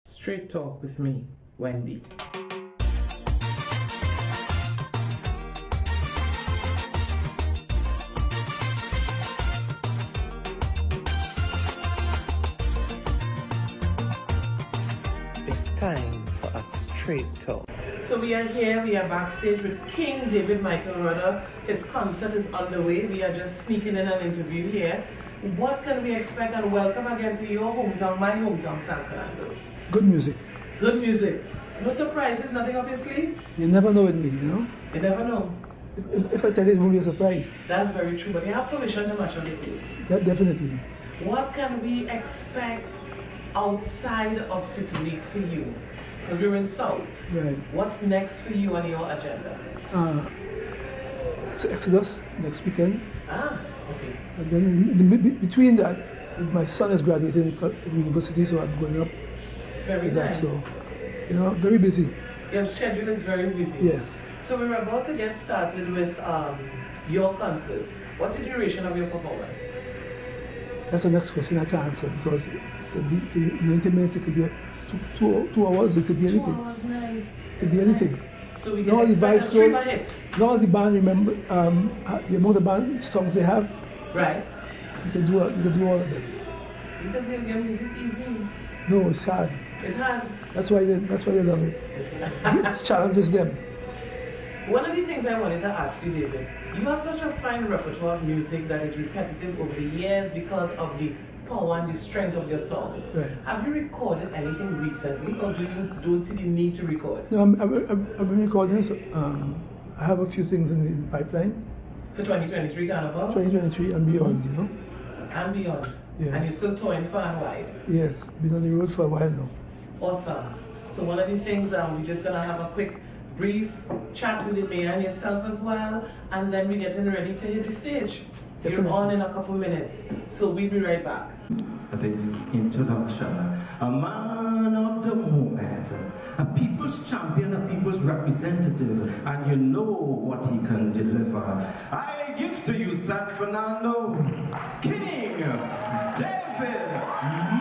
Straight Talk with me, Wendy. It's time for a Straight Talk. So we are here, we are backstage with King David Michael Rudder. His concert is underway. We are just sneaking in an interview here. What can we expect, and welcome again to your hometown, my hometown, San Fernando. Good music. Good music. No surprises, nothing up your sleeve? You never know with me, you know? You never know. If I tell you, it won't be a surprise. That's very true, but you have permission to mash on the place. Definitely. What can we expect outside of City Week for you? Because we're in South. Right. What's next for you on your agenda? Exodus next weekend. Okay. And then between that, my son is graduating at university, so I'm going up Very with that. nice. So, you know, very busy. Your schedule is very busy. Yes. So we're about to get started with your concert. What's the duration of your performance? That's the next question I can't answer because it could be 90 minutes, it could be two hours, it could be anything. 2 hours, nice. It could be anything. Nice. So we No, can the expect vibes a stream of hits. As long as the band remember the amount of band songs they have, Right. you can do all of them. Because your music easy. No, it's hard. It's hard. That's why they love it. It challenges them. One of the things I wanted to ask you, David, you have such a fine repertoire of music that is repetitive over the years because of the power and the strength of your songs. Right. Have you recorded anything recently, or do you don't see the need to record? No, I've been recording. So, I have a few things in the pipeline. For 2023 Carnival? 2023 and beyond, you know. And beyond. Yes. And you're still touring far and wide. Yes, been on the road for a while now. Awesome. So one of the things, we're just gonna have a quick, brief chat with the mayor and yourself as well, and then we're getting ready to hit the stage. Definitely. You're on in a couple minutes, so we'll be right back. This introduction, a man of the moment, a people's champion, a people's representative, and you know what he can deliver. I give to you, San Fernando, King David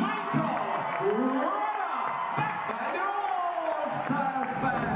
Michael Rudder, back by the All-Stars Band.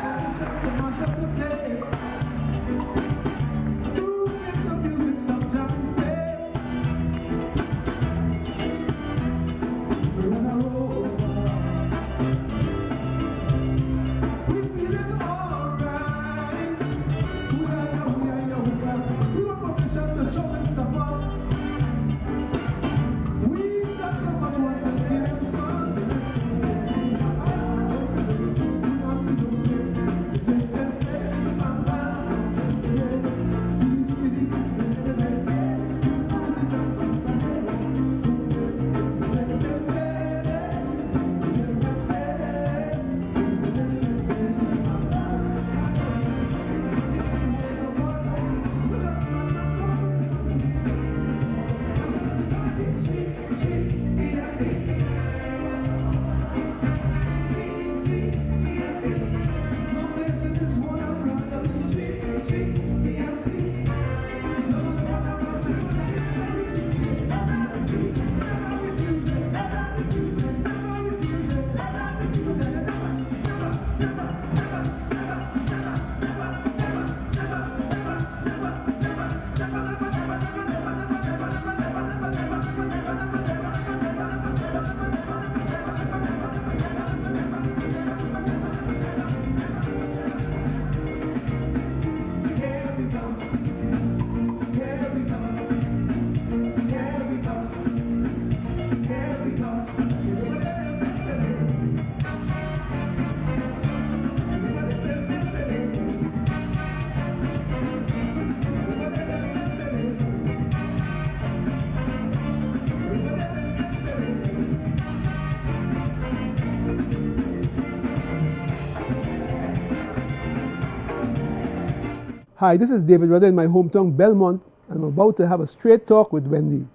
Hi, this is David Rudder in my hometown, Belmont, and I'm about to have a straight talk with Wendy.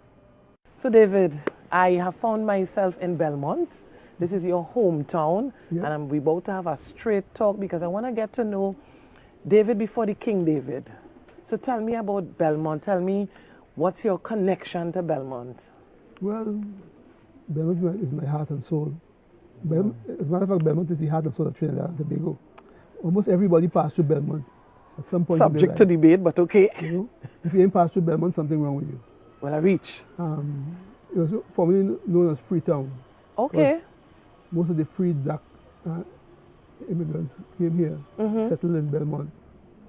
So David, I have found myself in Belmont. This is your hometown, Yeah. and we're about to have a straight talk because I want to get to know David before the King David. So tell me about Belmont. Tell me, what's your connection to Belmont? Well, Belmont is my heart and soul. As a matter of fact, Belmont is the heart and soul of Trinidad and Tobago. Almost everybody passed through Belmont at some point. Subject to debate, but okay. You know, if you ain't passed through Belmont, something wrong with you. Well, I reach. It was formerly known as Freetown. Okay. Most of the freed black immigrants came here, settled in Belmont.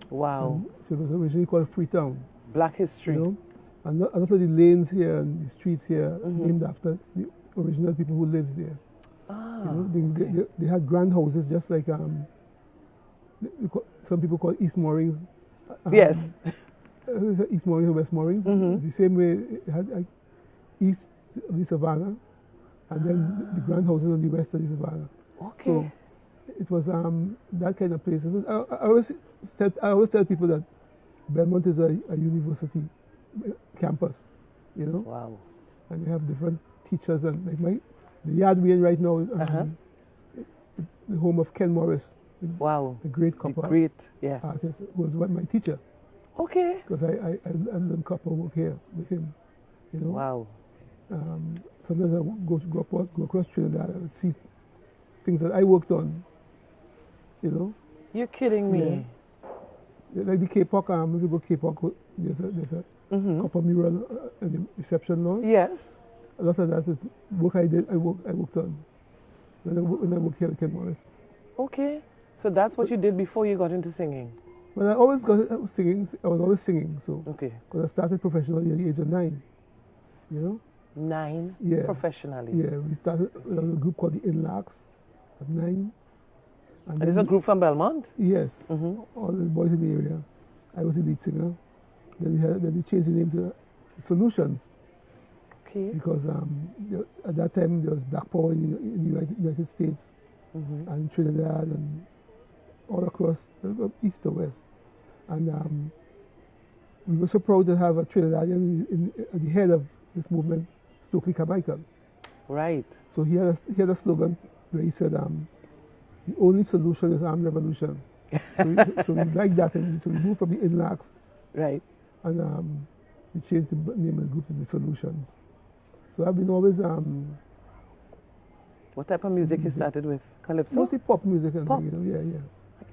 Wow. So it was originally called Freetown. Black history. You know? And a lot of the lanes here and the streets here named after the original people who lived there. Ah, you know, they had grand houses, just like some people call East Moorings. Yes. East Moorings or West Moorings. It's the same way it had east of the Savannah, and then the grand houses on the west of the Savannah. Okay. So it was that kind of place. I always tell people that Belmont is a university campus, you know. Wow. And you have different teachers, and like the yard we're in right now is the home of Ken Morris. Wow. The great copper artist who was my teacher. Okay. Because I learned copper work here with him, you know. Wow. Sometimes I go across Trinidad and see things that I worked on, you know. You're kidding me. Yeah. Like the K-Pop, if you go K-Pop, there's a copper mural in the reception lawn. Yes. A lot of that is work I worked on when I worked here at Ken Morris. Okay. So that's what you did before you got into singing? Well, I was always singing, so. Okay. Because I started professionally at the age of 9, you know. 9? Yeah. Professionally? Yeah, we started with a group called the Inlocks at 9. And it's a group from Belmont? Yes. All the boys in the area. I was the lead singer. Then we changed the name to Solutions. Okay. Because at that time there was Black Power in the United States and Trinidad and all across east to west. And we were so proud to have a Trinidadian at the head of this movement, Stokely Carmichael. Right. So he had a slogan where he said, the only solution is armed revolution. So we liked that, and so we moved from the Inlocks. Right. And we changed the name of the group to the Solutions. So I've been always... what type of music you started with? Calypso? Mostly pop music. And pop? You know, yeah.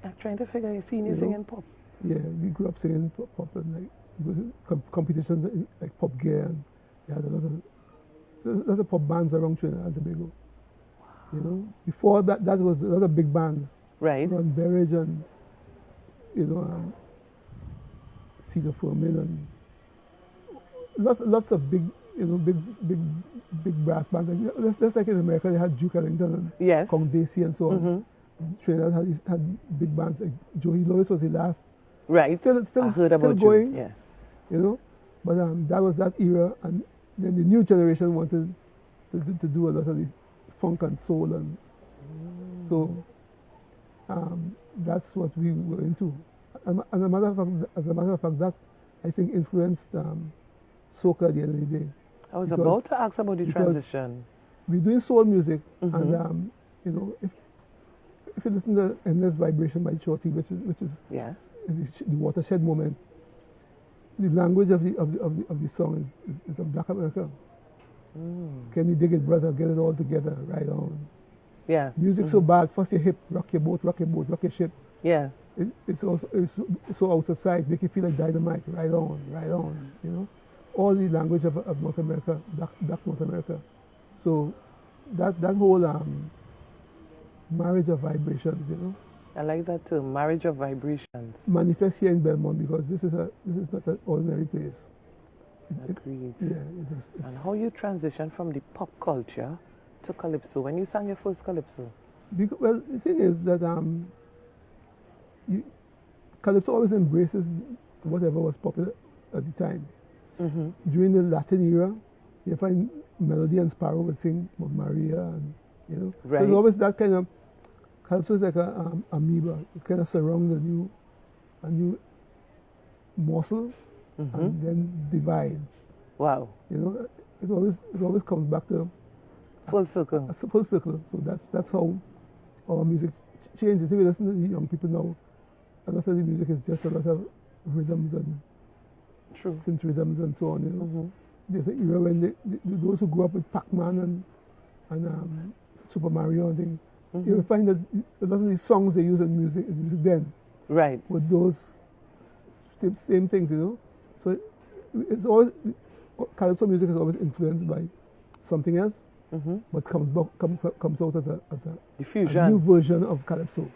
I'm trying to figure, I've seen you singing pop. Yeah, we grew up singing pop and like competitions like Pop Gear, and we had a lot of pop bands around Trinidad and Tobago. Wow. You know, before that was a lot of big bands. Right. Ron Berridge and, you know, Cedar Foreman and lots of big, you know, big brass bands. Just like in America, they had Duke Ellington and Count Basie and so on. Trinidad had big bands like Joey Lewis was the last. Right. Still I heard about going. Yeah. You know, but that was that era, and then the new generation wanted to do a lot of the funk and soul, and so that's what we were into. And as a matter of fact, that I think influenced soca at the end of the day. I was about to ask about the transition. We're doing soul music, and you know, if you listen to Endless Vibration by Shorty, which is the watershed moment, the language of the song is a Black America. Can you dig it, brother? Get it all together, right on. Yeah. Music so bad, first your hip, rock your boat, rock your ship. Yeah. It's so out of sight, make you feel like dynamite, right on, you know. All the language of North America, Black North America. So that whole marriage of vibrations, you know. I like that too, marriage of vibrations. Manifest here in Belmont, because this is not an ordinary place. Agreed. It's and how you transition from the pop culture to calypso? When you sang your first calypso? Well, the thing is that calypso always embraces whatever was popular at the time. During the Latin era, you find Melody and Sparrow would sing about Maria, and you know. Right. So there's always that kind of calypso is like a amoeba. It kind of surrounds a new morsel and then divide. Wow. You know, it always comes back to full circle. A full circle. So that's how our music changes. If you listen to the young people now, a lot of the music is just a lot of rhythms and synth rhythms and so on. You know, there's an era when those who grew up with Pac-Man and Super Mario and things, you will find that a lot of these songs they use in music then Right. with those same things, you know. So it's always, calypso music is always influenced by something else, but comes out as a Diffusion. new version of calypso.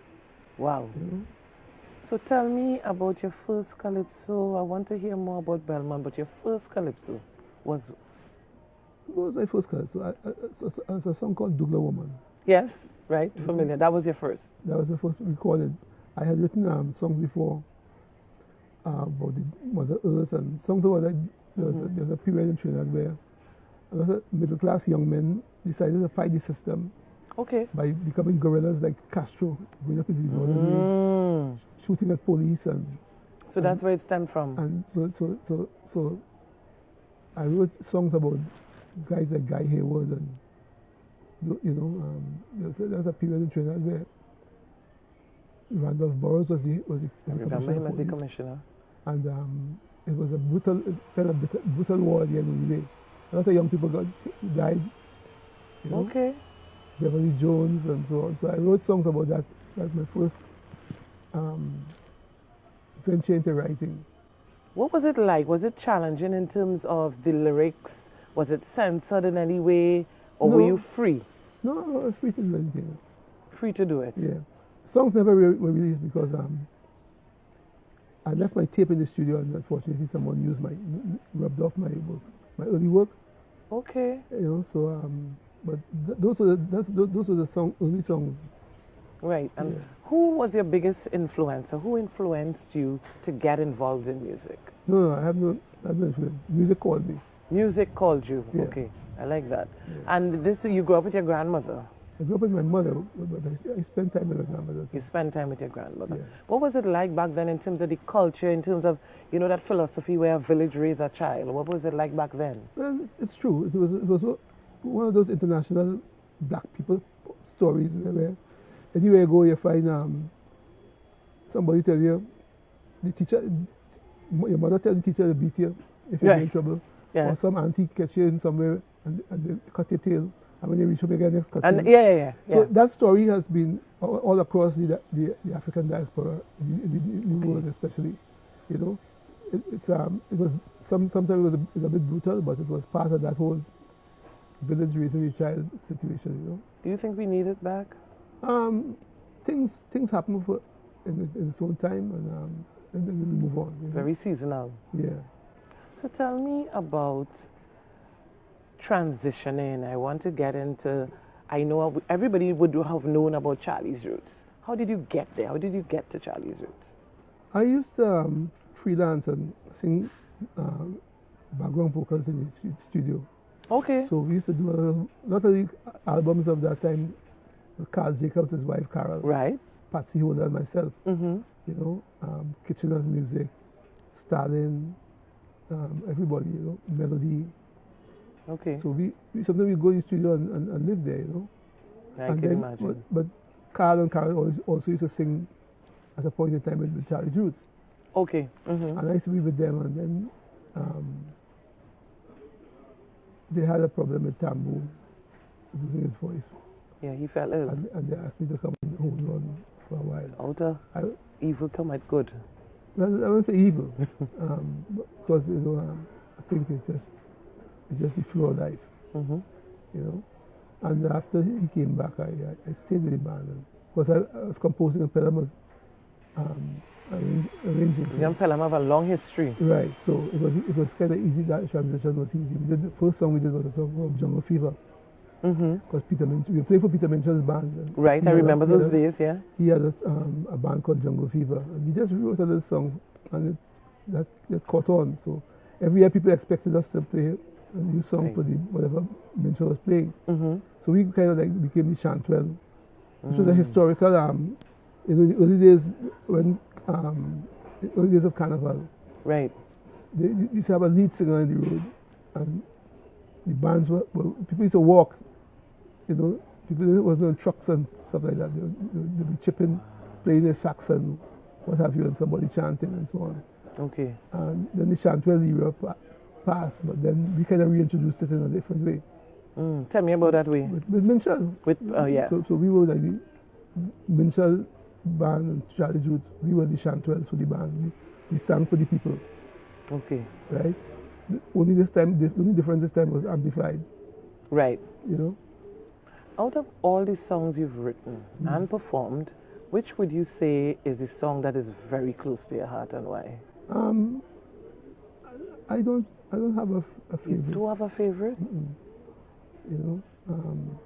Wow. You know? So tell me about your first calypso. I want to hear more about Belmont, but your first calypso was... What was my first calypso? It's a song called Douglas Woman. Yes, right, familiar. That was your first. That was my first recorded. I had written songs before about the Mother Earth and songs about that. There was a period in Trinidad where a lot of middle-class young men decided to fight the system by becoming guerrillas like Castro, going up into the northern range, shooting at police So that's where it stemmed from. And so I wrote songs about guys like Guy Hayward and there's a period in Trinidad where Randolph Burroughs was the remember him as the commissioner. And it was a brutal war at the end of the day. A lot of young people died. You know? Okay. Beverly Jones and so on. So I wrote songs about that. That's my first venture into writing. What was it like? Was it challenging in terms of the lyrics? Was it censored in any way? Or were you free? No, I was free to do anything. Free to do it? Yeah. Songs never were released because I left my tape in the studio and unfortunately someone rubbed off my work, my early work. Okay. You know, so but those were the early songs. Right. And who was your biggest influencer? Who influenced you to get involved in music? No, I have no influence. Music called me. Music called you. Yeah. Okay. I like that. Yeah. And you grew up with your grandmother? I grew up with my mother, but I spent time with my grandmother. You spent time with your grandmother. Yeah. What was it like back then in terms of the culture, in terms of, that philosophy where a village raised a child? What was it like back then? Well, it's true. It was one of those international black people stories where anywhere you go you find somebody tell you, the teacher, your mother tell the teacher to beat you if you're in trouble. Yeah. Or some auntie catch you in somewhere and they cut your tail. And when you reach home again, next cut. Yeah. So that story has been all across the African diaspora, in the New World especially. You know, it was sometimes it was a bit brutal, but it was part of that whole village raising a child situation. You know. Do you think we need it back? Things happen in its own time, and then we move on. You know? Very seasonal. Yeah. So tell me about transitioning. I want to get into, I know everybody would have known about Charlie's Roots. How did you get there? How did you get to Charlie's Roots? I used to freelance and sing background vocals in the studio. Okay. So we used to do a lot of the albums of that time. Carl Jacobs, his wife Carol. Right. Patsy Holder and myself. Mm-hmm. You know, Kitchener's Music, Stalin, everybody, you know, Melody. Okay. So we sometimes we go in the studio and live there, you know. I can imagine. But Carl and Carol also used to sing at a point in time with Charlie's Roots. Okay. Mm-hmm. And I used to be with them, and then they had a problem with Tambu losing his voice. Yeah, he fell ill. And they asked me to come and hold on for a while. So outer evil come at good. Well, I won't say evil, because I think it's just the flow of life, you know. And after he came back, I stayed with the band. Because I was composing and Pelham was arranging. You and Pelham have a long history. Right, so it was kind of easy. That transition was easy. The first song we did was a song called Jungle Fever. Because we were playing for Peter Minchel's band. Right, I remember those days, yeah. He had a band called Jungle Fever, and we just wrote a little song, and that caught on. So every year people expected us to play a new song for whatever Minchel was playing. So we kind of like became the Chantwell, which was a historical, in the early days when, the early days of Carnival. Right. They used to have a lead singer in the road, and the bands people used to walk, you know, people wasn't on trucks and stuff like that. They'd be chipping, playing their sax and what have you, and somebody chanting and so on. Okay. And then the Chantwell era passed, but then we kind of reintroduced it in a different way. Tell me about that way. With Minshall. Yeah. So we were like the Minshall band and Charlie's Roots. We were the Chantwells for the band. We sang for the people. Okay. Right? The only difference this time was amplified. Right. You know? Out of all the songs you've written and performed, which would you say is the song that is very close to your heart and why? I don't have a favorite. You do have a favorite? You know,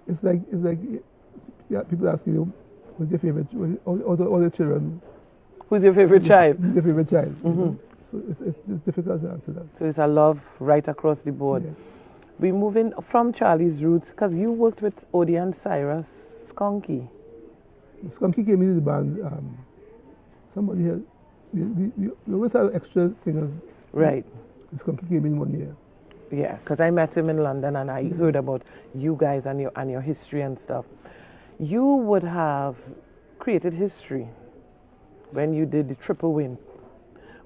it's like yeah. People ask you, what's your favorite? All the children. Who's your favorite child? Who's your favorite child? You know? So it's difficult to answer that. So it's a love right across the board. Yeah. We move in from Charlie's Roots because you worked with Odie and Cyrus Skunky. Skunky came into the band. Somebody had. We always have extra singers. Right. Skunky came in one year. Yeah, because I met him in London and I heard about you guys and your history and stuff. You would have created history when you did the triple win.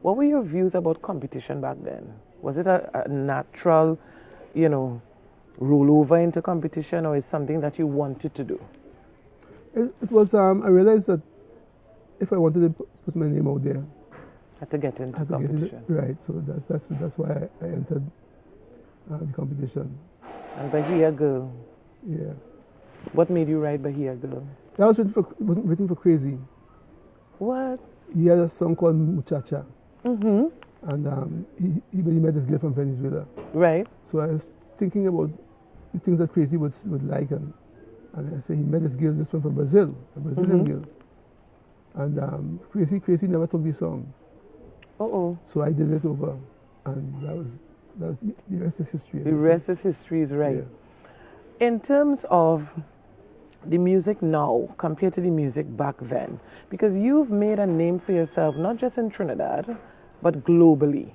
What were your views about competition back then? Was it a natural, rollover into competition, or is something that you wanted to do? It was. I realized that if I wanted to put my name out there, I had to get into competition. Right. So that's why I entered the competition. And Bahia Girl. Yeah. What made you write Bahia Girl? That was written for Crazy. What? He had a song called Muchacha. Mm-hmm. And he met this girl from Venezuela. Right. So I was thinking about the things that Crazy would like, and I said he met this girl, this one from Brazil, a Brazilian girl. And Crazy never took the song. So I did it over, and that was the rest is history. The rest is history, is right. Yeah. In terms of the music now compared to the music back then, because you've made a name for yourself not just in Trinidad but globally.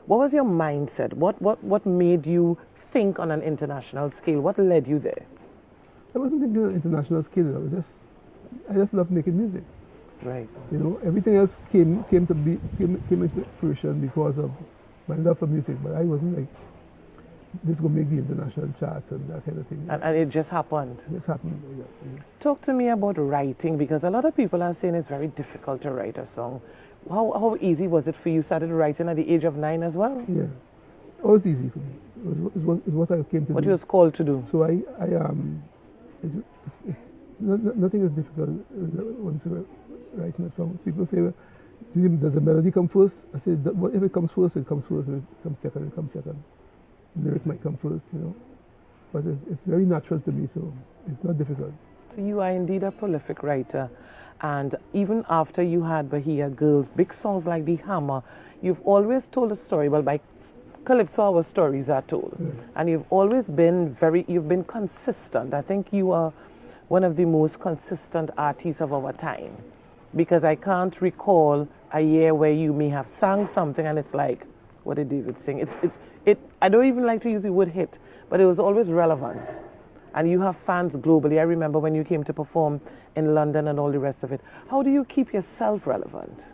What was your mindset? What made you think on an international scale? What led you there? I wasn't thinking on an international scale. I just loved making music. Right. Everything else came into fruition because of my love for music. But I wasn't like, this is going to make the international charts and that kind of thing. And it just happened? It just happened, yeah. Talk to me about writing, because a lot of people are saying it's very difficult to write a song. How easy was it for you? You started writing at the age of 9 as well? Yeah. It was easy for me. It was what I came to do. What you was called to do. So nothing is difficult once you're writing a song. People say, well, does the melody come first? I say, if it comes first, it comes first. If it comes second, it comes second. The lyric might come first, But it's very natural to me, so it's not difficult. So you are indeed a prolific writer. And even after you had Bahia Girls, big songs like The Hammer, you've always told a story. Well, by Calypso, our stories are told. Yeah. And you've always been you've been consistent. I think you are one of the most consistent artists of our time. Because I can't recall a year where you may have sung something and it's like, what did David sing? I don't even like to use the word hit, but it was always relevant. And you have fans globally. I remember when you came to perform in London and all the rest of it. How do you keep yourself relevant?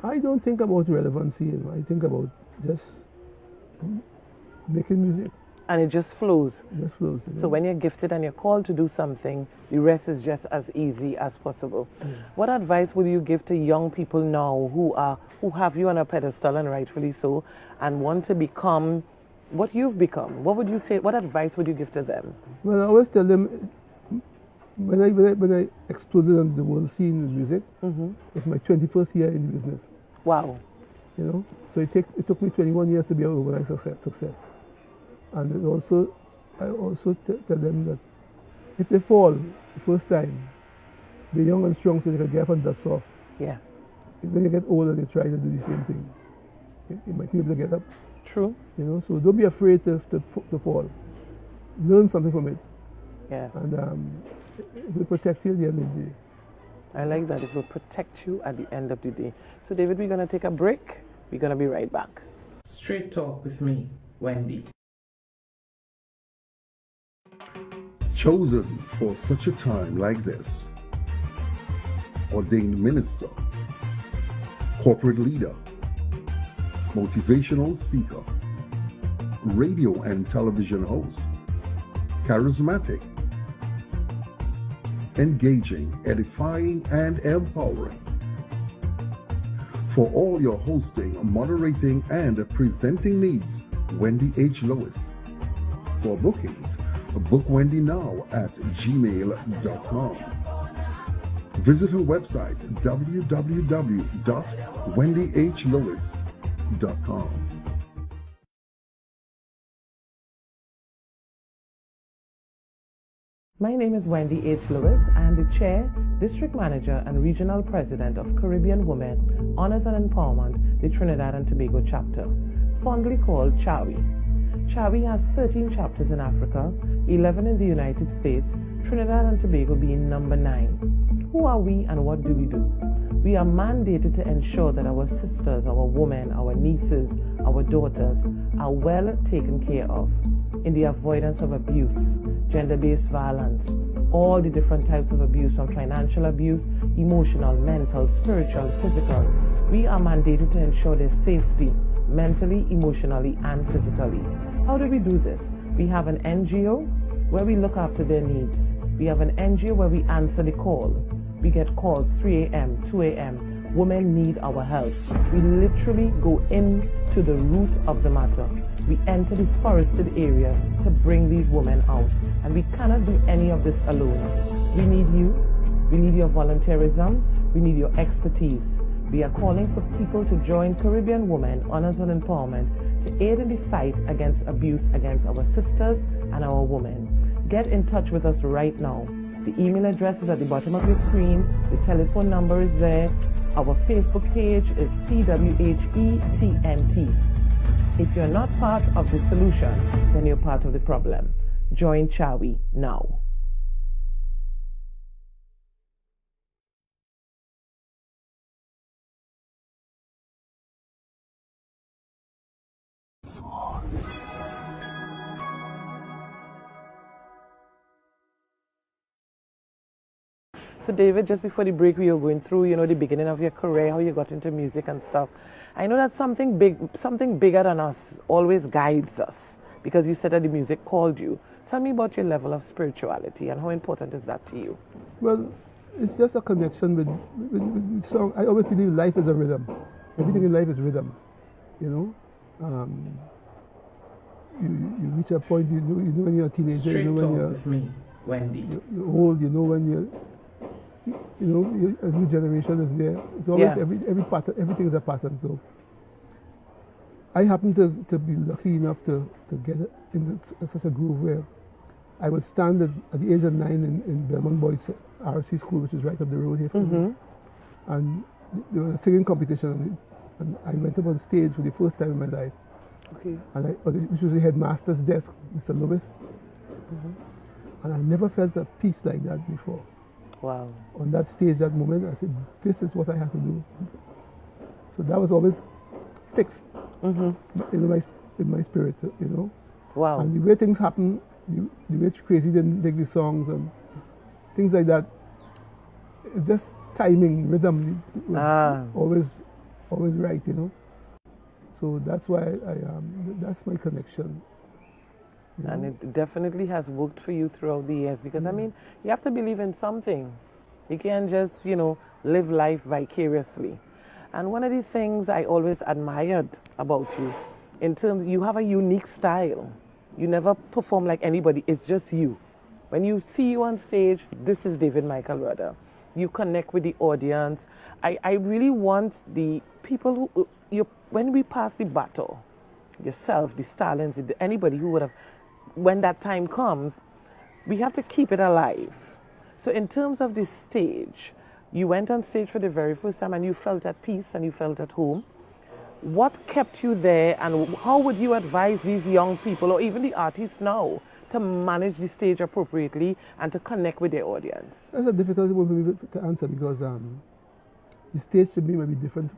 I don't think about relevancy. I think about just making music. And it just flows. It just flows. So when you're gifted and you're called to do something, the rest is just as easy as possible. What advice would you give to young people now who have you on a pedestal, and rightfully so, and want to become what you've become? What would you say? What advice would you give to them? Well, I always tell them, when I exploded on the world scene in music, it's my 21st year in the business. Wow. So it took me 21 years to be an overnight success. And I also tell them that if they fall the first time, they're young and strong, so they can get up and dust off. Yeah. When they get older, they try to do the same thing. You might be able to get up. True. So don't be afraid to fall. Learn something from it. Yeah. And it will protect you at the end of the day. I like that. It will protect you at the end of the day. So, David, we're going to take a break. We're going to be right back. Straight Talk with me, Wendy. Chosen for such a time like this. Ordained minister, corporate leader, motivational speaker, radio and television host. Charismatic, engaging, edifying, and empowering. For all your hosting, moderating, and presenting needs, Wendy H. Lewis. For bookings, book Wendy now at gmail.com. Visit her website, www.wendyhlewis.com. My name is Wendy H. Lewis. I am the Chair, District Manager, and Regional President of Caribbean Women Honors and Empowerment, the Trinidad and Tobago chapter, fondly called CHAWI. CHAWI has 13 chapters in Africa, 11 in the United States, Trinidad and Tobago being number 9. Who are we and what do we do? We are mandated to ensure that our sisters, our women, our nieces, our daughters are well taken care of in the avoidance of abuse, gender-based violence, all the different types of abuse, from financial abuse, emotional, mental, spiritual, physical. We are mandated to ensure their safety, mentally, emotionally, and physically. How do we do this? We have an NGO where we look after their needs. We have an NGO where we answer the call. We get calls 3 a.m., 2 a.m. Women need our help. We literally go into the root of the matter. We enter the forested areas to bring these women out. And we cannot do any of this alone. We need you. We need your volunteerism. We need your expertise. We are calling for people to join Caribbean Women Honors and Empowerment to aid in the fight against abuse against our sisters and our women. Get in touch with us right now. The email address is at the bottom of your screen. The telephone number is there. Our Facebook page is CWHETNT. If you're not part of the solution, then you're part of the problem. Join CHAWI now. So David, just before the break, we were going through, the beginning of your career, how you got into music and stuff. I know that something bigger than us always guides us, because you said that the music called you. Tell me about your level of spirituality and how important is that to you? Well, it's just a connection with song. I always believe life is a rhythm. Everything in life is rhythm, You reach a point, you know when you're a teenager, Straight you know when you're with me, Wendy. You're old, you know when you're a new generation is there. It's always every pattern, everything is a pattern. So I happen to be lucky enough to get in such a groove where I would stand at the age of 9 in Belmont Boys RC School, which is right up the road here from me. And there was a singing competition, and I went up on stage for the first time in my life. Okay. And this was the headmaster's desk, Mr. Lewis. And I never felt a peace like that before. Wow. On that stage, that moment, I said, this is what I have to do. So that was always fixed in my spirit, Wow. And the way things happen, the way Crazy didn't take the songs and things like that, it's just timing, rhythm was always right, So that's why that's my connection. And it definitely has worked for you throughout the years, because you have to believe in something. You can't just, live life vicariously. And one of the things I always admired about you, you have a unique style. You never perform like anybody, it's just you. When you see you on stage, this is David Michael Rudder. You connect with the audience. I really want the people when we pass the baton, yourself, the Stallions, anybody who would have, when that time comes, we have to keep it alive. So in terms of the stage, you went on stage for the very first time and you felt at peace and you felt at home. What kept you there, and how would you advise these young people or even the artists now to manage the stage appropriately and to connect with their audience? That's a difficult one for me to answer, because the stage to me might be different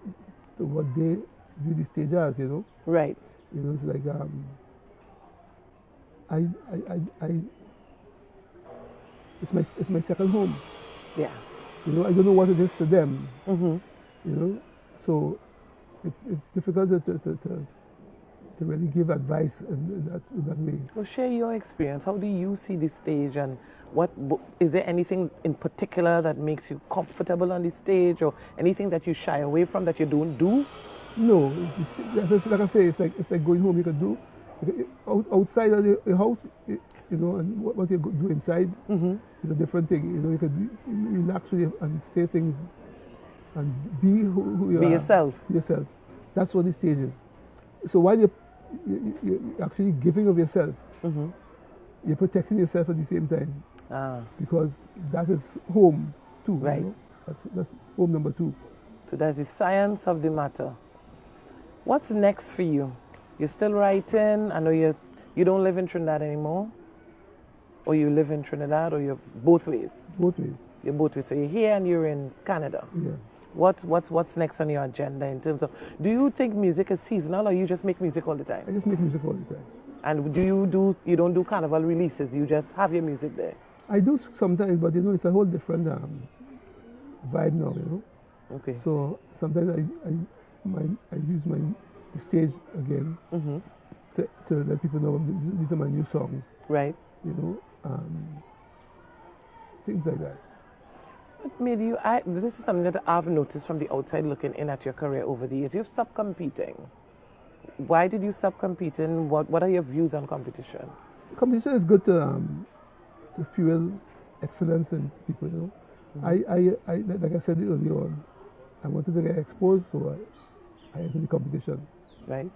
to what they view the stage as, Right. It's like it's my second home. Yeah. I don't know what it is to them. So it's difficult to really give advice in that way. Well, share your experience. How do you see the stage, and what is there anything in particular that makes you comfortable on the stage, or anything that you shy away from that you don't do? No, like I say, it's like going home. You can do outside of the house, you know, and what you do inside is a different thing. You know, you can relax with you and say things and be who you are. Be yourself. Yourself. That's what the stage is. So while you're actually giving of yourself, you're protecting yourself at the same time. Because that is home too. Right. You know? That's home number 2. So that's the science of the matter. What's next for you? You're still writing. I know you don't live in Trinidad anymore. Or you live in Trinidad, or you're both ways? Both ways. You're both ways. So you're here and you're in Canada. Yeah. What's next on your agenda in terms of, do you think music is seasonal, or you just make music all the time? I just make music all the time. And you don't do carnival releases, you just have your music there? I do sometimes, but you know, it's a whole different vibe now, you know. Okay. So sometimes I use the stage again to let people know these are my new songs. Right. You know, things like that. What made you, this is something that I've noticed from the outside looking in at your career over the years. You've stopped competing. Why did you stop competing? What are your views on competition? Competition is good to fuel excellence in people, you know. I like I said earlier on, I wanted to get exposed, so I entered the competition. Right.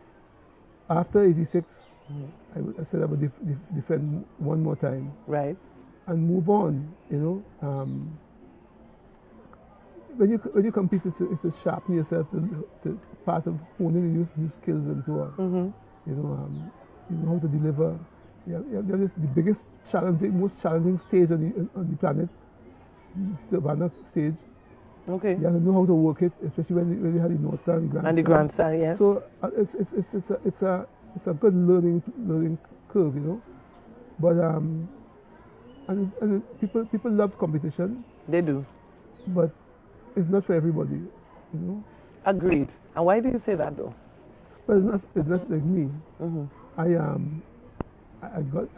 After 86, I said I would defend one more time. Right. And move on, you know. When you compete, it's to sharpen yourself to part of honing new skills and so on. You know how to deliver. That is the biggest most challenging stage on the planet, the Savannah stage. Okay. You have to know how to work it, especially when you have the North Star and the Grand Star. And the Grand Star, yes. So it's a good learning curve, you know. But and people love competition. They do. But it's not for everybody, you know. Agreed. And why do you say that though? But it's not like me. I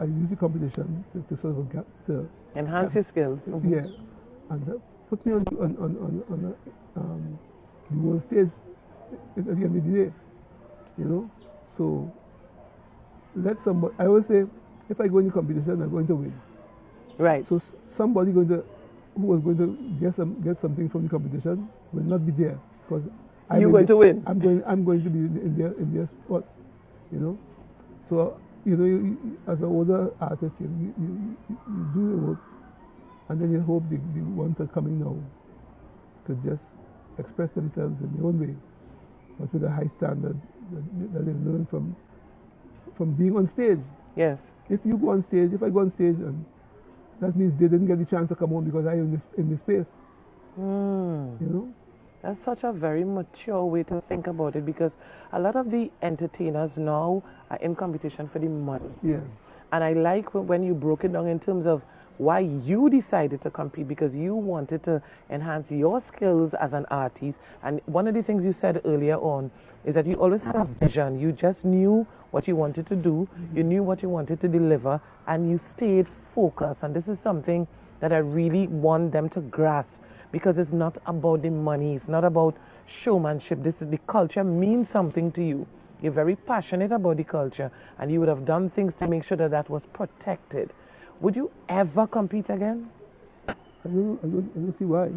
use the competition to sort of to enhance your skills. Yeah, and put me on the world stage at the end of the day, you know. So let somebody. I always say, if I go in the competition, I'm going to win. Right. So somebody who was going to get something from the competition will not be there because you're going to win. I'm going to be in their spot, you know. So you know, you, as an older artist, you do your work, and then you hope the ones that are coming now could just express themselves in their own way, but with a high standard that they've learned from being on stage. Yes. If I go on stage, and that means they didn't get the chance to come home because I'm in this space. You know? That's such a very mature way to think about it, because a lot of the entertainers now are in competition for the money. Yeah. And I like when you broke it down in terms of why you decided to compete, because you wanted to enhance your skills as an artist. And one of the things you said earlier on is that you always had a vision. You just knew what you wanted to do, you knew what you wanted to deliver, and you stayed focused. And this is something that I really want them to grasp, because it's not about the money, it's not about showmanship. This is the culture means something to you. You're very passionate about the culture, and you would have done things to make sure that that was protected. Would you ever compete again? I don't see why.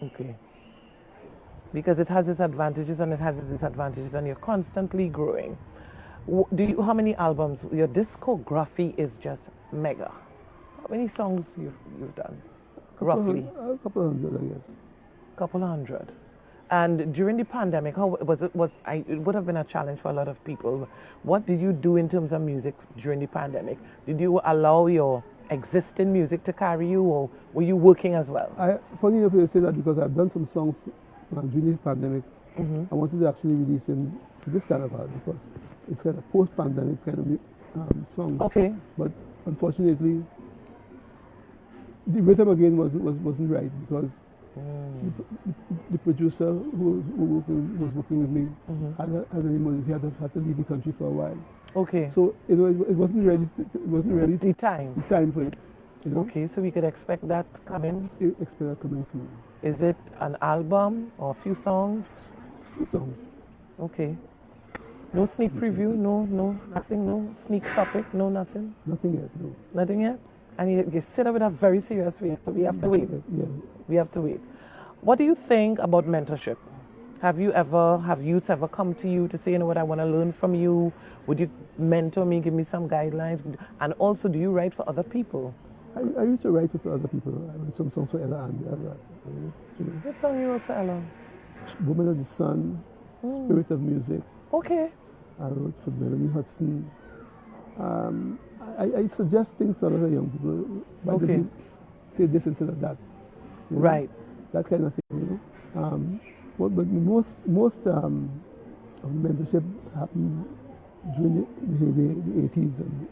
Okay. Because it has its advantages and it has its disadvantages, and you're constantly growing. How many albums? Your discography is just mega. How many songs you've done? Roughly? A couple hundred, I guess. Couple hundred. And during the pandemic, how was it? It would have been a challenge for a lot of people. What did you do in terms of music during the pandemic? Did you allow your existing music to carry you, or were you working as well? Funny enough you say that, because I've done some songs during the pandemic. I wanted to actually release them to this carnival, because it's kind of post-pandemic kind of song. Okay. But unfortunately, the rhythm again wasn't right, because The producer who was working with me had an emergency, had to leave the country for a while. Okay. So it wasn't ready. It wasn't ready. The time. The time for it. You know? Okay, so we could expect that coming. Expect that coming soon. Is it an album or a few songs? Few songs. Okay. No sneak preview. No, nothing. No sneak topic. No, nothing. Nothing yet. No. Nothing yet. And you sit up with a very serious face, so we have to wait. Yeah. We have to wait. What do you think about mentorship? Have youths ever come to you to say, you know what, I want to learn from you? Would you mentor me, give me some guidelines? And also, do you write for other people? I used to write for other people. I wrote some songs for Ella and What song you wrote for Ella? Woman of the Sun, Spirit of Music. Okay. I wrote for Melanie Hudson. I suggest things to other young people. Okay. Say this instead of that. You know? Right. That kind of thing, you know. But most of mentorship happened during the 80s and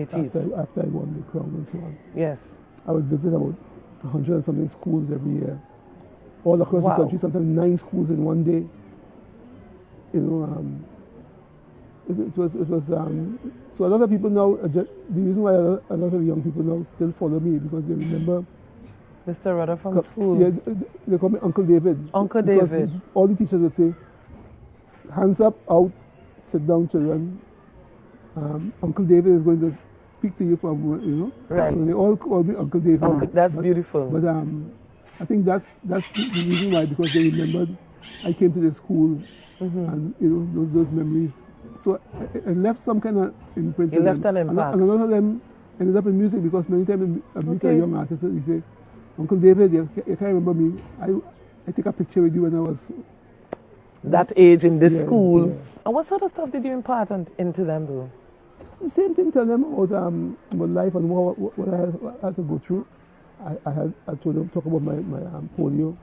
80s. After I won the crown and so on. Yes. I would visit about 100 and something schools every year, all across the country. Sometimes 9 schools in one day. You know, it was so a lot of people now. The reason why a lot of young people now still follow me because they remember Mr. Rudder from school. Yeah, they call me Uncle David. Uncle David. All the teachers would say, hands up, out, sit down, children. Uncle David is going to speak to you for a moment, you know. Right. So they all call me Uncle David. That's beautiful. But I think that's the reason why, because they remembered I came to the school and you know those memories. So I left some kind of imprint. You left an impact. And a lot of them ended up in music because many times I meet a young artist and they say, Uncle David, you can't remember me. I take a picture with you when I was that age in this school. Yeah. And what sort of stuff did you impart into them, though? Just the same thing. Tell them about life and what I had to go through. I told them talk about my polio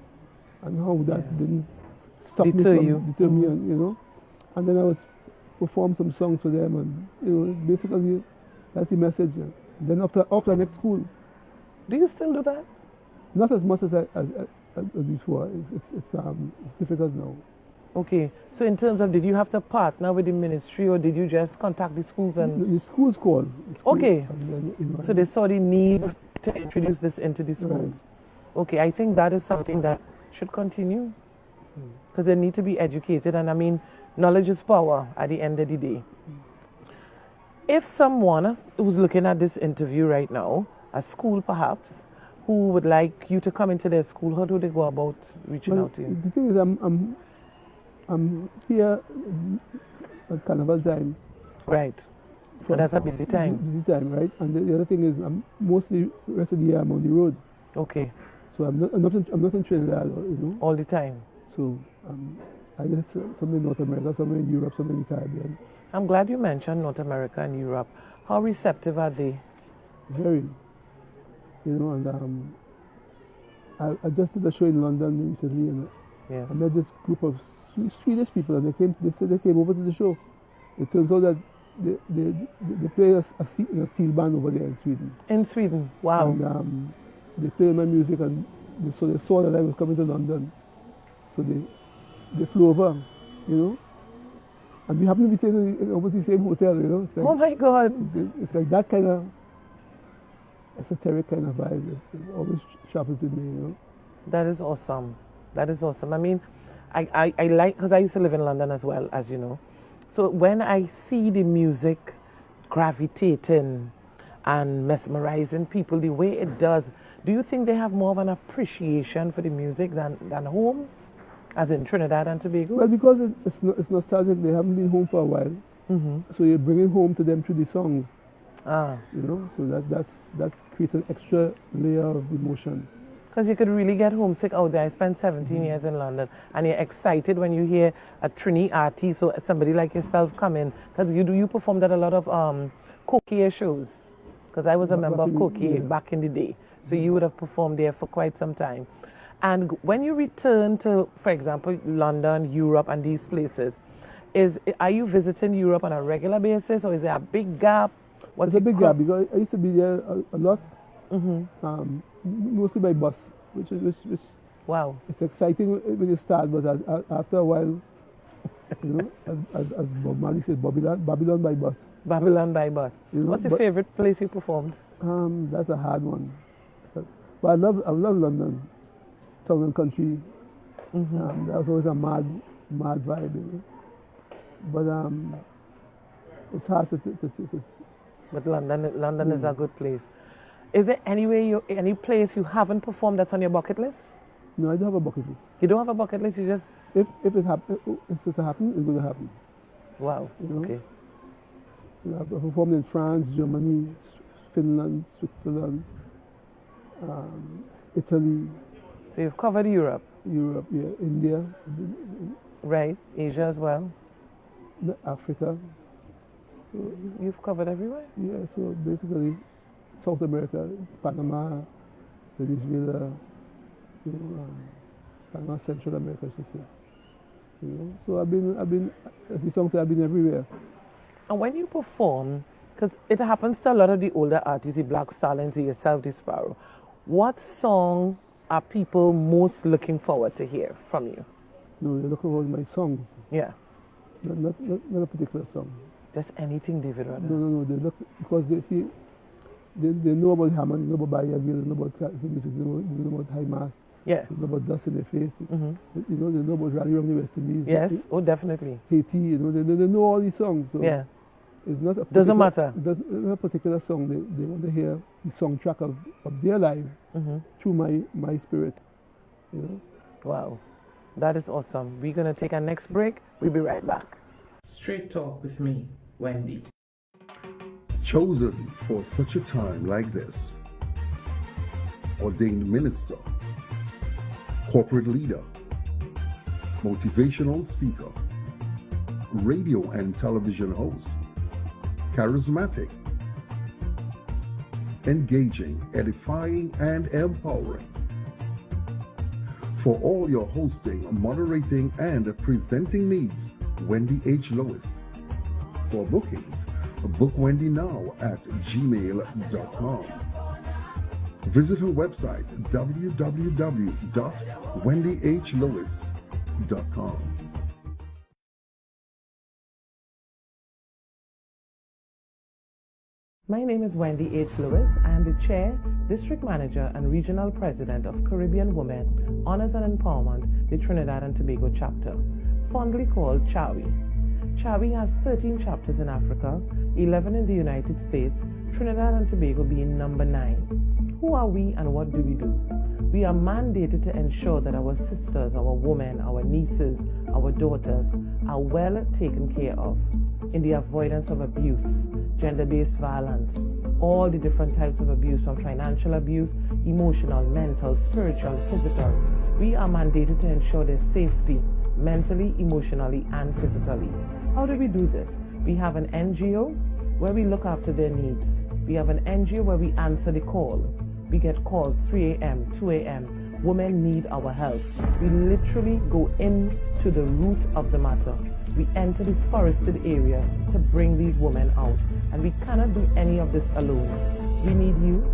and how that didn't stop deter me, and, you know. And then I would perform some songs for them, and you know, basically that's the message. Yeah. Then after next school. Do you still do that? Not as much as before. It's difficult now. Okay. So in terms of, did you have to partner with the ministry, or did you just contact the schools and? The schools called. Okay. Then, you know, so they saw the need to introduce this into the schools. Right. Okay. I think that is something that should continue because they need to be educated, and I mean, knowledge is power at the end of the day. If someone who's looking at this interview right now, a school perhaps, who would like you to come into their school, how do they go about reaching out to you? The thing is, I'm here at Carnival time. Right. But that's a busy time. Busy time, right? And the other thing is, I'm mostly the rest of the year I'm on the road. Okay. So I'm not in Trinidad, you know. All the time. So I guess somewhere in North America, somewhere in Europe, somewhere in the Caribbean. I'm glad you mentioned North America and Europe. How receptive are they? Very. You know, and I just did a show in London recently, and yes. I met this group of Swedish people, and they said they came over to the show. It turns out that they play in a steel band over there in Sweden. In Sweden, wow. And they play my music, and so they saw that I was coming to London. So they flew over, you know. And we happen to be staying in almost the same hotel, you know. Like, oh my God. It's like that kind of esoteric kind of vibe. It always travels with me, you know. That is awesome. That is awesome. I mean, I like, because I used to live in London as well, as you know. So when I see the music gravitating and mesmerizing people the way it does, do you think they have more of an appreciation for the music than home, as in Trinidad and Tobago? Well, because it's nostalgic. They haven't been home for a while. So you're bringing home to them through the songs. You know, so that creates an extra layer of emotion. Because you could really get homesick out there. I spent 17 years in London, and you're excited when you hear a Trini artist or somebody like yourself come in. Because you performed at a lot of Coquier shows. Because I was a member of Coquier back in the day. So you would have performed there for quite some time. And when you return to, for example, London, Europe, and these places, are you visiting Europe on a regular basis, or is there a big gap? It's a big gap because I used to be there a lot, mostly by bus, which Wow. It's exciting when you start, but after a while, as Bob Marley said, Babylon by bus. Babylon by bus. What's your favorite place you performed? That's a hard one. But I love London, town and country. That was always a mad vibe, But it's hard to. But London is a good place. Is there any place you haven't performed that's on your bucket list? No, I don't have a bucket list. You don't have a bucket list. You just if it happens, it's going to happen. Wow. Okay. I've performed in France, Germany, Finland, Switzerland, Italy. So you've covered Europe. Europe, yeah, India. Right, Asia as well. Africa. So you've covered everywhere. Yeah. So basically, South America, Panama, Venezuela. Panama, Central America, she said. So I've been. As the song says, I've been everywhere. And when you perform, because it happens to a lot of the older artists, the Black Stallions, yourself, the Sparrow, what song are people most looking forward to hear from you? No, they're looking forward to my songs. Yeah. Not a particular song. Just anything, David Rudder. No. They look because they see. They know about Hammond, they know about Bayagil, they know about classical music, they know about High Mass. Yeah. They know about Dust in Their Face. They know about Rally Around the West Indies. Yes, definitely. Haiti, they know all these songs. So yeah. It's not a doesn't matter. It's not a particular song. They want to hear the soundtrack of their lives through my spirit. Wow. That is awesome. We're going to take our next break. We'll be right back. Straight Talk with me, Wendy. Chosen for such a time like this. Ordained minister, corporate leader, motivational speaker, radio and television host, charismatic, engaging, edifying, and empowering. For all your hosting, moderating, and presenting needs, Wendy H. Lewis. For bookings, book Wendy now at gmail.com. Visit her website www.wendyhlewis.com. My name is Wendy H. Lewis. I am the Chair, District Manager, and Regional President of Caribbean Women, Honors and Empowerment, the Trinidad and Tobago chapter, fondly called CHAWI. CHAWI has 13 chapters in Africa, 11 in the United States, Trinidad and Tobago being number 9. Who are we and what do we do? We are mandated to ensure that our sisters, our women, our nieces, our daughters are well taken care of in the avoidance of abuse, gender-based violence, all the different types of abuse, from financial abuse, emotional, mental, spiritual, physical. We are mandated to ensure their safety, mentally, emotionally, and physically. How do we do this? We have an NGO where we look after their needs. We have an NGO where we answer the call. We get calls 3 a.m., 2 a.m. Women need our help. We literally go into the root of the matter. We enter the forested areas to bring these women out. And we cannot do any of this alone. We need you.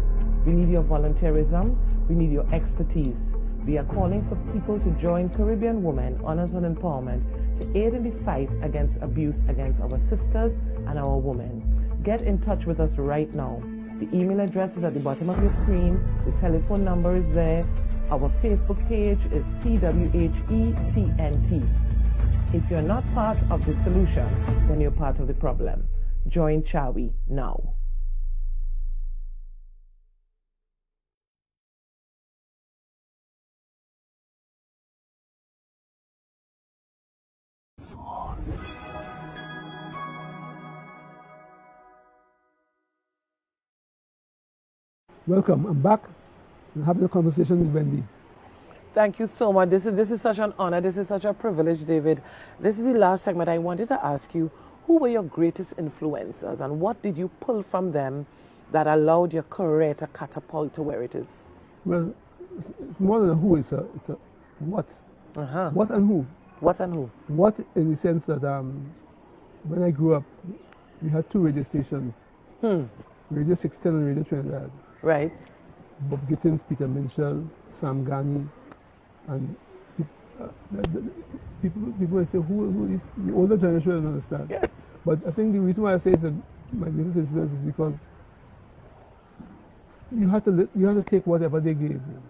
We need your volunteerism. We need your expertise. We are calling for people to join Caribbean Women, Honors and Empowerment to aid in the fight against abuse against our sisters and our women. Get in touch with us right now. The email address is at the bottom of your screen. The telephone number is there. Our Facebook page is CWHETNT. If you're not part of the solution, then you're part of the problem. Join CHAWI now. Welcome. I'm back and having a conversation with Wendy. Thank you so much. This is such an honor. This is such a privilege, David. This is the last segment. I wanted to ask you, who were your greatest influencers and what did you pull from them that allowed your career to catapult to where it is? Well, it's more than a who, it's a what. What and who. What and who? What in the sense that when I grew up, we had 2 radio stations. Radio 610 and Radio Trinidad. Right. Bob Gittins, Peter Minshall, Sam Ghani, And people will say, who is the older generation don't understand. Yes. But I think the reason why I say it's my greatest influence is because you have to take whatever they gave you.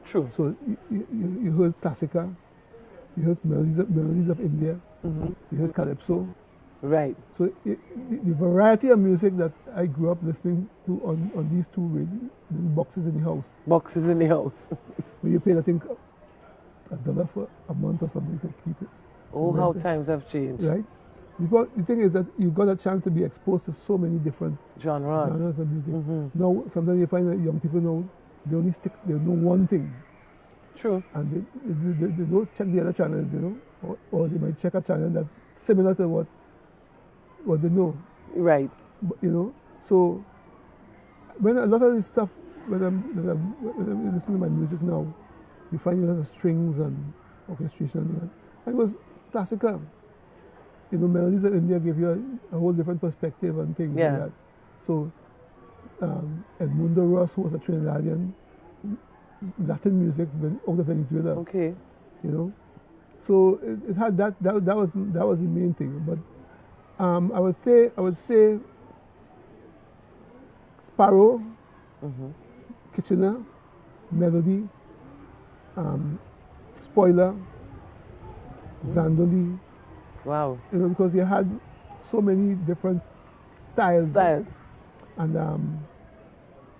True. So you heard classica, you heard melodies of India, you heard calypso. Right. So the variety of music that I grew up listening to on these two boxes in the house. Boxes in the house. Where you paid, I think, $1 for a month or something to keep it. Oh, how times have changed. Right? Because the thing is that you got a chance to be exposed to so many different genres of music. Now, sometimes you find that young people know they only know one thing. True. And they don't check the other channels, or they might check a channel that's similar to what they know. Right. But, so when a lot of this stuff, when I'm listening to my music now, you find a lot of strings and orchestration. And it was classical. Melodies of India give you a whole different perspective and things like that. So Edmundo Ross, who was a Trinidadian, Latin music out of Venezuela. Okay. So it had that was the main thing. But I would say Sparrow, Kitchener, Melody, Spoiler, Zandoli. Wow. Because you had so many different styles. And I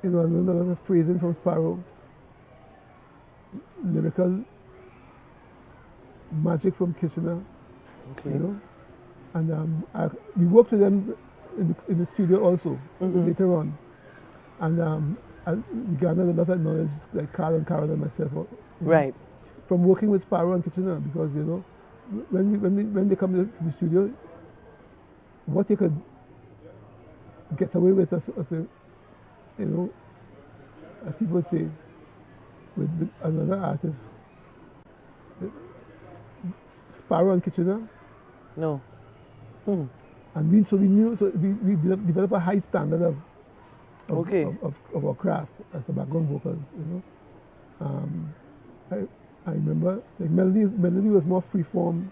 learned a lot of phrasing from Sparrow, lyrical magic from Kitchener. Okay. And we worked with them in the studio also later on. And we garnered a lot of knowledge, like Carl and myself. Right. From working with Sparrow and Kitchener, because when they come to the studio, what you could get away with as people say, with another artist, Sparrow and Kitchener. No. And we developed a high standard of our craft as the background vocals. I remember like melody was more free form,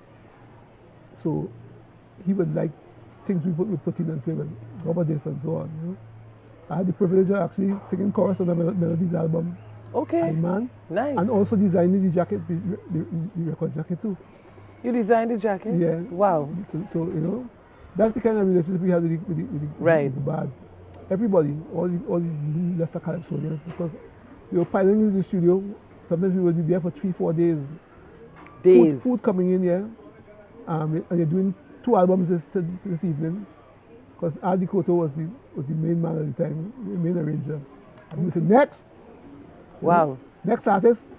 so he would like things we put in and say, well, how about this and so on. I had the privilege of actually singing chorus on the Melodies album. Okay. Man. Nice. And also designing the jacket, the record jacket too. You designed the jacket? Yeah. Wow. So that's the kind of relationship we had with the bards. Everybody, all the lesser calypsonians, because we were piling into the studio. Sometimes we would be there for 3-4 days. Food coming in, yeah. And you're doing 2 albums this evening. Because Adi Koto was the main man at the time, the main arranger. And we said, next! Wow. Next artist,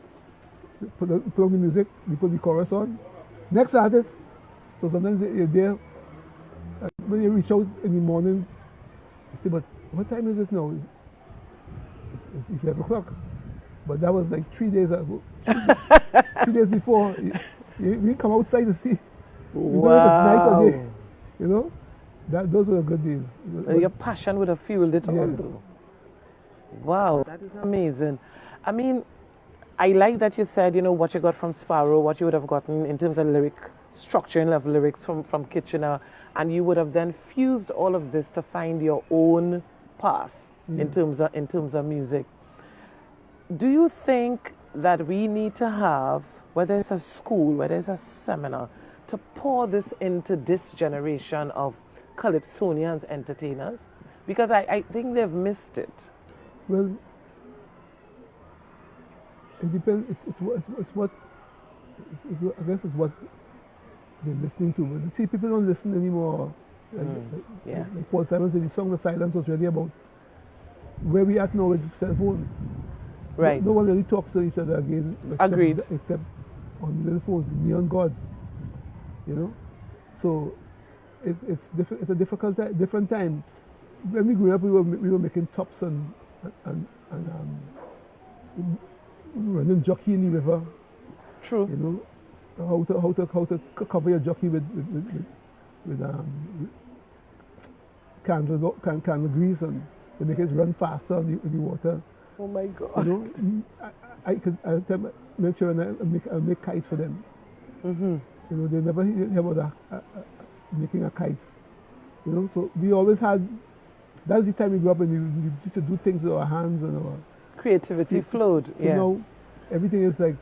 put on the music, we put the chorus on. Next artist. So sometimes you're there. When you reach out in the morning, you say, but what time is it now? It's 11 o'clock. But that was like 3 days ago. 3 days before. We come outside to see. We don't know if it's night or day. Those were the good days. And your passion would have fueled it all, though. Wow, that is amazing. I mean, I like that you said, what you got from Sparrow, what you would have gotten in terms of lyric structure and level lyrics from Kitchener, and you would have then fused all of this to find your own path in terms of music. Do you think that we need to have, whether it's a school, whether it's a seminar, to pour this into this generation of calypsonians, entertainers? Because I think they've missed it. Well, it depends. I guess it's what they're listening to. But see, people don't listen anymore. Like Paul Simon said, the song "The Silence" was really about where we at now with cell phones. Right. No one really talks to each other again. Agreed. Except on little phones, neon gods. So it's a different time. When we grew up, we were making tops and running jockey in the river. True. How to cover your jockey with candle grease and to make it run faster in the water. Oh my God. make sure I make kites for them. You know, they never hear about making a kite. You know, so we always had. That's the time we grew up and we used to do things with our hands and our creativity flowed. So now everything is like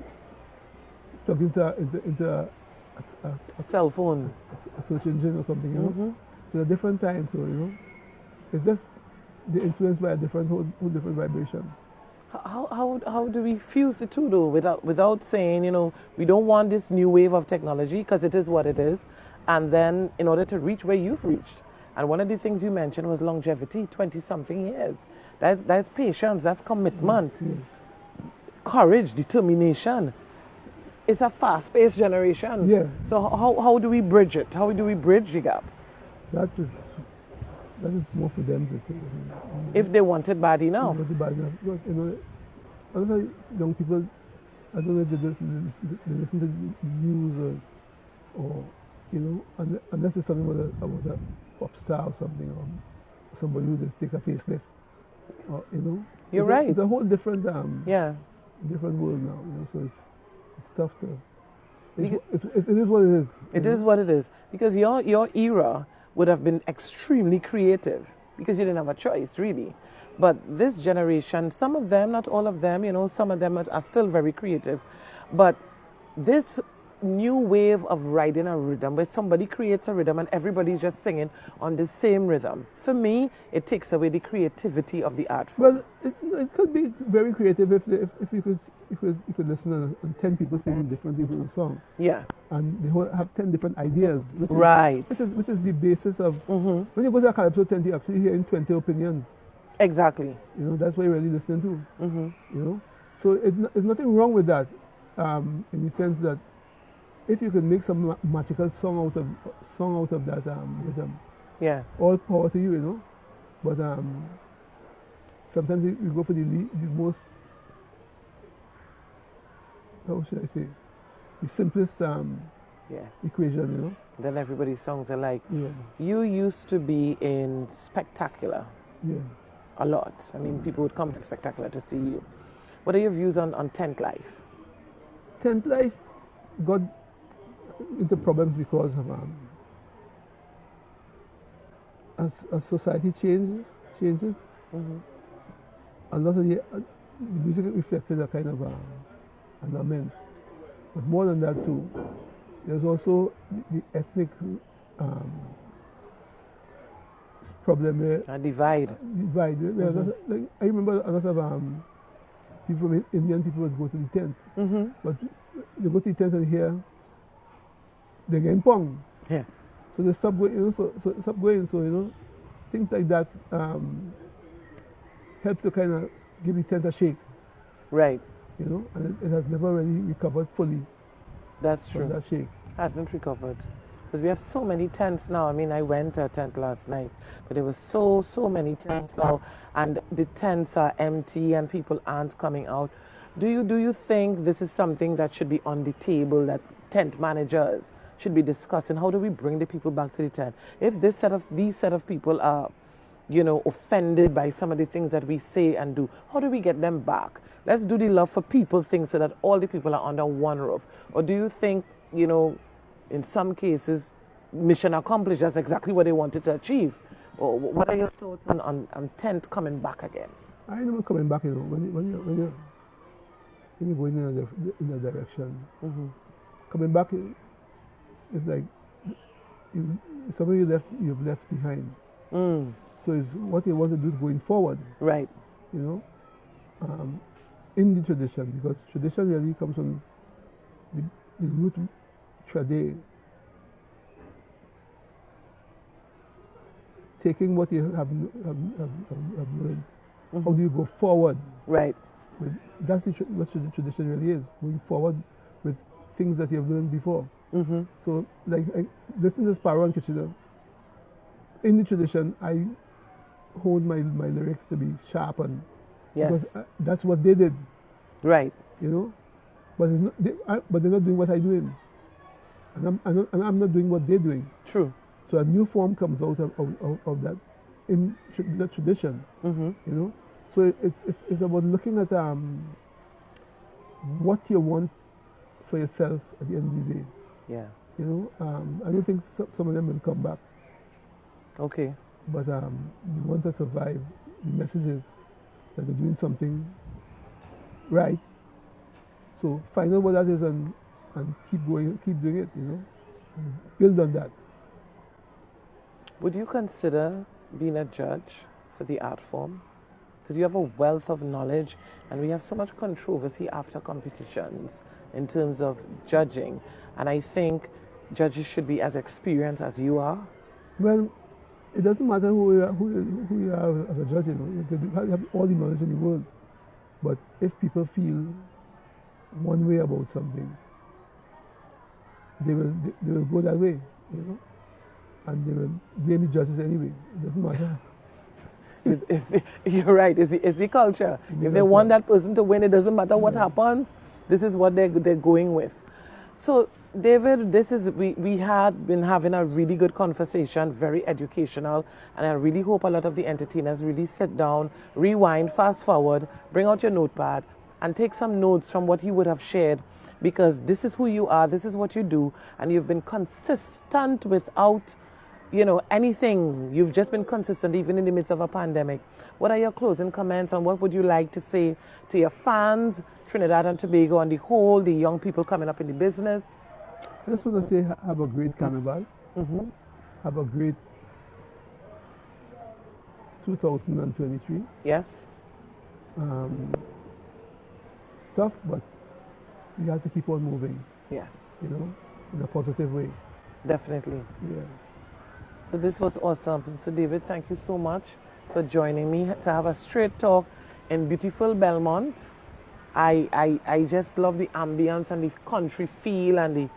plugged into a cell phone, a search engine or something. You know, so a different time. So you know, it's just the influenced by a different whole different vibration. How do we fuse the two though, without saying, you know, we don't want this new wave of technology because it is what it is, and then in order to reach where you've reached, and one of the things you mentioned was longevity, 20-something years. That's patience, that's commitment, courage, determination. It's a fast-paced generation. Yeah. So how do we bridge it? How do we bridge the gap? That is more for them to take. If they want it bad enough. You know, a lot of young people, I don't know if they listen to the news or you know, unless it's something about a pop star or something, or somebody who just take a facelift, or you know. You're right. It's a whole different different world now. You know, so it's tough to. It is what it is. It is what it is, because your era would have been extremely creative because you didn't have a choice, really. But this generation, some of them, not all of them, you know, some of them are still very creative. But this new wave of riding a rhythm where somebody creates a rhythm and everybody's just singing on the same rhythm, for me, it takes away the creativity of the art form. Well, it could be very creative if you could listen to 10 people singing different things in a song. Yeah. And they have 10 different ideas. Which is the basis of, when you go to a calypso tent, you're actually hearing 20 opinions. Exactly. You know, that's what you're really listening to. You know? So there's nothing wrong with that, in the sense that if you can make some magical song out of that rhythm, all power to you, you know. But sometimes we go for the most, how should I say, the simplest equation, you know. Then everybody's songs are like. Yeah. You used to be in Spectacular. Yeah. A lot. I mean, people would come to Spectacular to see you. What are your views on Tent Life? Tent Life got into problems because of as society changes, a lot of the music reflected a kind of a lament. But more than that too, there's also the ethnic problem there. A divide. Like, I remember a lot of people from Indian people would go to the tent, but they go to the tent and hear they're getting pong. Yeah. So they stop going, you know, so stop going. So, you know, things like that help to kind of give the tent a shake. Right. You know, and it has never really recovered fully. That's true. From that shake. Hasn't recovered. Because we have so many tents now. I mean, I went to a tent last night, but there was so many tents now, and the tents are empty and people aren't coming out. Do you think this is something that should be on the table, that tent managers should be discussing? How do we bring the people back to the tent? If these set of people are, you know, offended by some of the things that we say and do, how do we get them back? Let's do the love for people thing so that all the people are under one roof. Or do you think, you know, in some cases, mission accomplished, that's exactly what they wanted to achieve? Or what are your thoughts on tent coming back again? I know coming back, you know, when you're going in a direction, coming back is like something you've left behind. So it's what you want to do going forward. Right. You know, in the tradition, because tradition really comes from the root trade. Taking what you have learned, how do you go forward? Right. That's what the tradition really is, going forward with things that you've learned before. So, like, listening to Sparrow and Kitchener, in the tradition, I hold my lyrics to be sharpened. Yes. Because that's what they did. Right. You know? But they're not doing what I'm doing. And I'm not doing what they're doing. True. So a new form comes out of that in the tradition. You know? So it's about looking at the what you want for yourself at the end of the day. Yeah. You know, I don't think some of them will come back. Okay. But the ones that survive, the message is that they're doing something right. So find out what that is and keep going, keep doing it, you know, and build on that. Would you consider being a judge for the art form? Because you have a wealth of knowledge and we have so much controversy after competitions in terms of judging. And I think judges should be as experienced as you are. Well, it doesn't matter who you are as a judge, you know. You have all the knowledge in the world. But if people feel one way about something, they will go that way, you know. And they will blame the judges anyway. It doesn't matter. You're right. It's the culture. If they want that person to win, it doesn't matter what happens. This is what they're going with. So, David, we had been having a really good conversation, very educational, and I really hope a lot of the entertainers really sit down, rewind, fast forward, bring out your notepad, and take some notes from what you would have shared, because this is who you are, this is what you do, and you've been consistent without, you know, anything. You've just been consistent even in the midst of a pandemic. What are your closing comments and what would you like to say to your fans, Trinidad and Tobago on the whole, the young people coming up in the business? I just want to say have a great carnival. Mm-hmm. Have a great 2023. Yes. Stuff, but you have to keep on moving. Yeah. You know, in a positive way. Definitely. Yeah. So this was awesome. So David, thank you so much for joining me to have a straight talk in beautiful Belmont. I just love the ambience and the country feel and the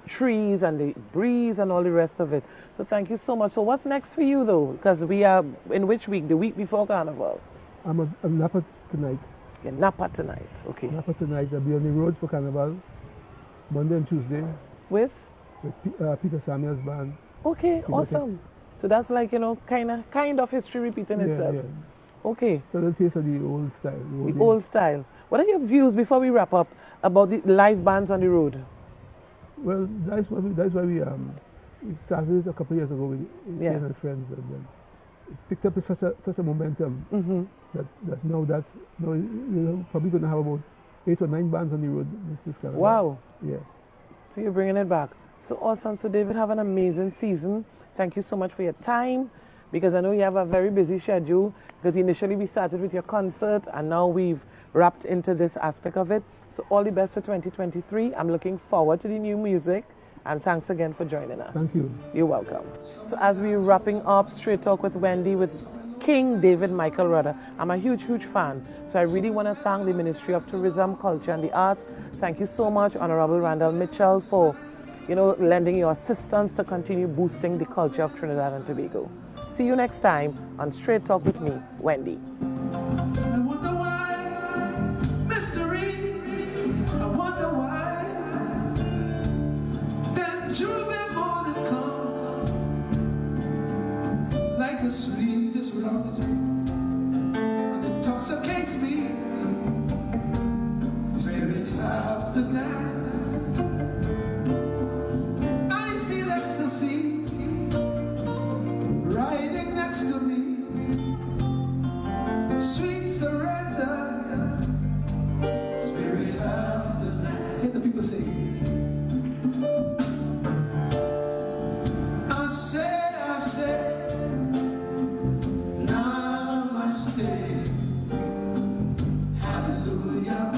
trees and the breeze and all the rest of it. So thank you so much. So what's next for you though? Because we are in which week? The week before Carnival? I'm Napa tonight. Yeah, Napa tonight. Okay. Napa tonight. I'll be on the road for Carnival Monday and Tuesday. With Peter Samuel's band. Okay, awesome. So that's like, you know, kind of history repeating itself. Yeah. Okay. So the taste of the old style. The old style. What are your views before we wrap up about the live bands on the road? Well, that's why we started a couple of years ago with Ian and friends, and then it picked up such a momentum that now you're probably going to have about 8 or 9 bands on the road this kind of Wow. Yeah. So you're bringing it back. So awesome. So David, have an amazing season. Thank you so much for your time, because I know you have a very busy schedule, because initially we started with your concert and now we've wrapped into this aspect of it. So all the best for 2023. I'm looking forward to the new music, and thanks again for joining us. Thank you. You're welcome. So as we're wrapping up Straight Talk with Wendy with King David Michael Rudder, I'm a huge fan. So I really want to thank the Ministry of Tourism, Culture and the Arts. Thank you so much, Honorable Randall Mitchell, for lending your assistance to continue boosting the culture of Trinidad and Tobago. See you next time on Straight Talk with me, Wendy. I wonder why, mystery, I wonder why, that Jubilee morning comes, like the sweetest rose, and it intoxicates me, spirits have to dance. Riding next to me, sweet surrender, spirits have the land. Hear the people sing. I say, namaste, hallelujah.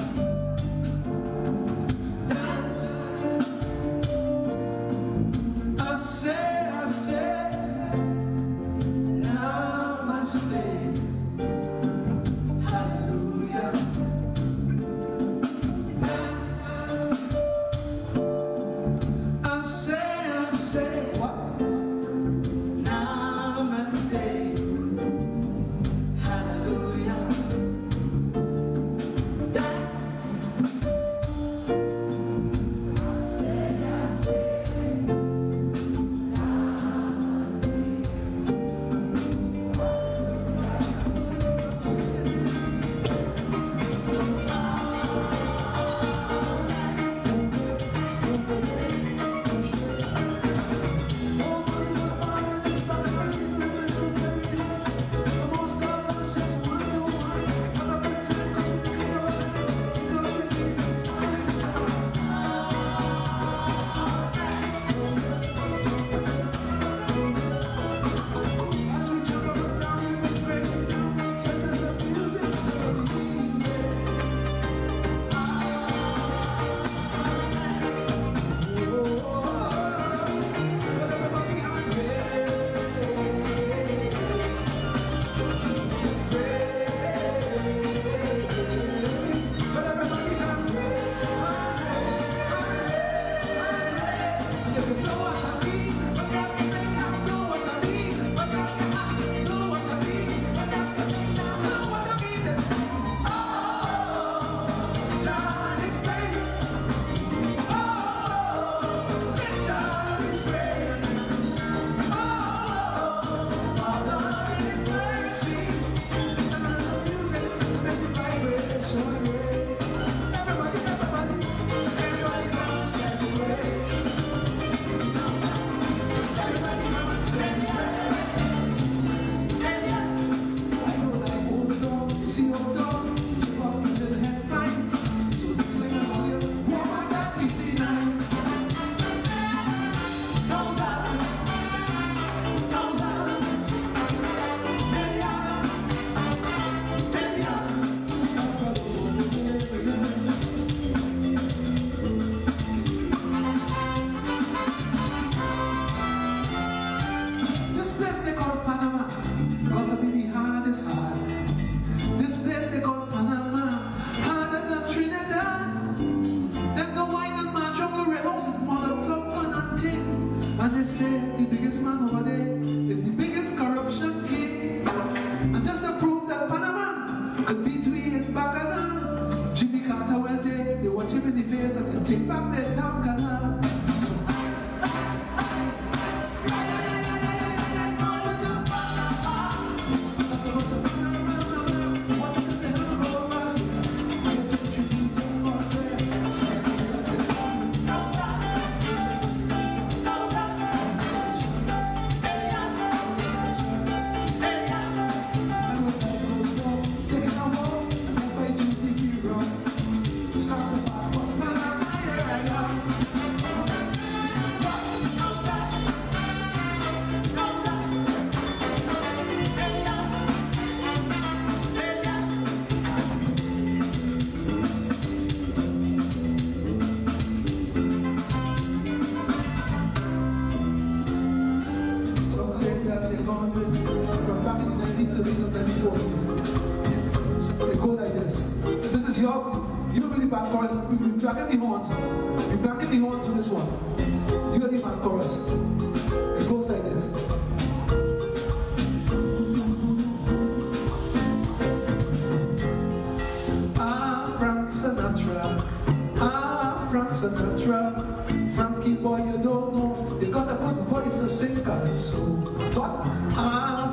Frankie boy, you don't know, you got a good voice to sing calypso. But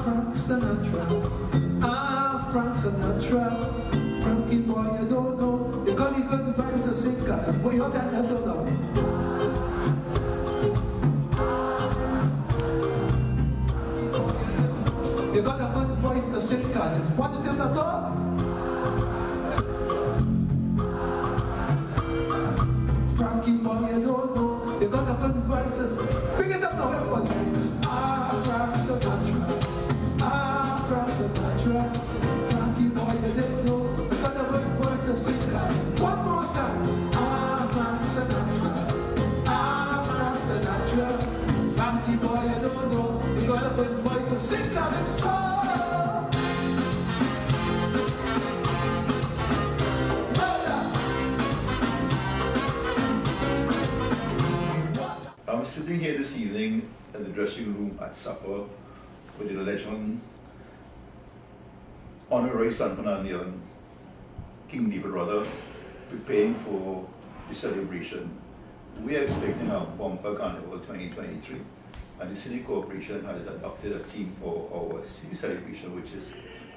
Frank Sinatra, Frank Sinatra, Frankie boy, you don't know, you got a good voice to sing calypso. What you tell them to know? You got a good voice to sing calypso. What it is at all? Frankie boy, you don't know, you got a good voices. Bring it up now, everybody. Frank Sinatra, Frank Sinatra, Frankie boy, you didn't know, you got a good voice to sing. One more time. Frank Sinatra, Frank Sinatra, Frankie boy, you don't know, you got a good voice to sing. I'm sitting here this evening in the dressing room at supper with the legend, honorary son from King David Rudder, preparing for the celebration. We are expecting a bumper carnival 2023, and the City Corporation has adopted a theme for our city celebration, which is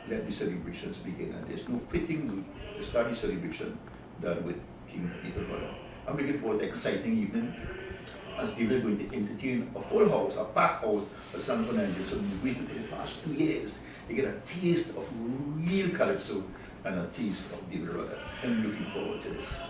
let the celebrations begin. And there's no fitting way to start the celebration than with King David Rudder. I'm looking forward to an exciting evening, as David is going to entertain a full house, a packed house at San Fernando. So we waited for the past 2 years to get a taste of real calypso and a taste of David Rudder. I'm looking forward to this.